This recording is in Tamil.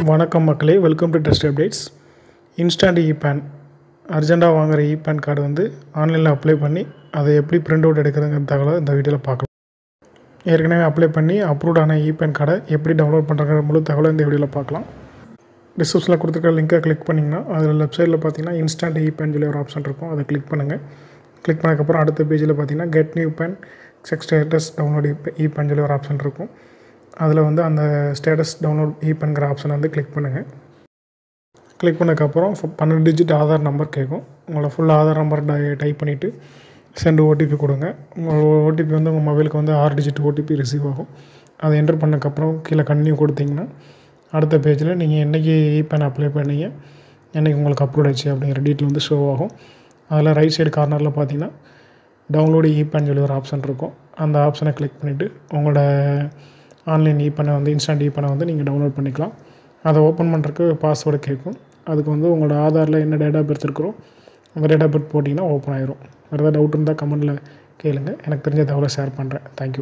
வணக்கம் மக்களே, welcome to test updates. Instant e-PAN அர்ஜென்ட்டாக வாங்குகிற இ-பேன் கார்டு வந்து ஆன்லைனில் அப்ளை பண்ணி அதை எப்படி பிரிண்ட் அவுட் எடுக்கிறதுங்கிற தகவலை இந்த வீடியோவில் பார்க்கலாம். ஏற்கனவே அப்ளை பண்ணி அப்ரூவ்ட் ஆன இ-பேன் கார்டை எப்படி டவுன்லோட் பண்ணுறங்கிற முழு தகவலை இந்த வீடியோவில் பார்க்கலாம். டிஸ்கிரிப்ஷனில் கொடுத்துருக்க லிங்கை கிளிக் பண்ணிங்கன்னா அதில் லெஃப்ட் சைடில் பார்த்தீங்கன்னா இன்ஸ்டன்ட் இ-பேன் சொல்லி ஒரு ஆப்ஷன் இருக்கும். அதை கிளிக் பண்ணுங்கள். கிளிக் பண்ணதுக்கப்புறம் அடுத்த பேஜில் பார்த்தீங்கன்னா get new PAN check status download e-PAN சொல்லி ஒரு ஆப்ஷன் இருக்கும். அதில் வந்து அந்த ஸ்டேட்டஸ் டவுன்லோட் இ-பேன்கிற ஆப்ஷனை வந்து கிளிக் பண்ணுங்கள். கிளிக் பண்ணதுக்கப்புறம் 12 டிஜிட் ஆதார் நம்பர் கேட்கும். உங்களோட ஃபுல் ஆதார் நம்பர் டைப் பண்ணிவிட்டு சென்ட் ஓடிபி கொடுங்க. உங்களோட ஓடிபி வந்து உங்கள் மொபைலுக்கு வந்து 6 டிஜிட் ஓடிபி ரிசீவ் ஆகும். அதை என்டர் பண்ணதுக்கப்புறம் கீழே கன்டினியூ கொடுத்தீங்கன்னா அடுத்த பேஜில் நீங்கள் என்றைக்கு இ-பேன் அப்ளை பண்ணீங்க, என்றைக்கு உங்களுக்கு அப்ரூவ் ஆச்சு அப்படிங்கிற டீட்டெயில் வந்து ஷோ ஆகும். அதில் ரைட் சைடு கார்னரில் பார்த்தீங்கன்னா டவுன்லோடு இ-பேன் சொல்லி ஒரு ஆப்ஷன் இருக்கும். அந்த ஆப்ஷனை கிளிக் பண்ணிவிட்டு உங்களோட ஆன்லைன் இ-பேனை வந்து இன்ஸ்டன்ட் இ-பேனை வந்து நீங்கள் டவுன்லோட் பண்ணிக்கலாம். அதை ஓப்பன் பண்ணுறதுக்கு பாஸ்வேர்டு கேட்கும். அதுக்கு வந்து உங்களோட ஆதாரில் என்ன டேட் ஆஃப் பர்த் இருக்கிறோ அந்த டேட் ஆஃப் பர்த் போட்டிங்கன்னா ஓப்பன் ஆயிரும். வேறு ஏதாவது டவுட் இருந்தால் கமெண்ட்டில் கேளுங்கள். எனக்கு தெரிஞ்ச தகவலை ஷேர் பண்ணுறேன். தேங்க்யூ.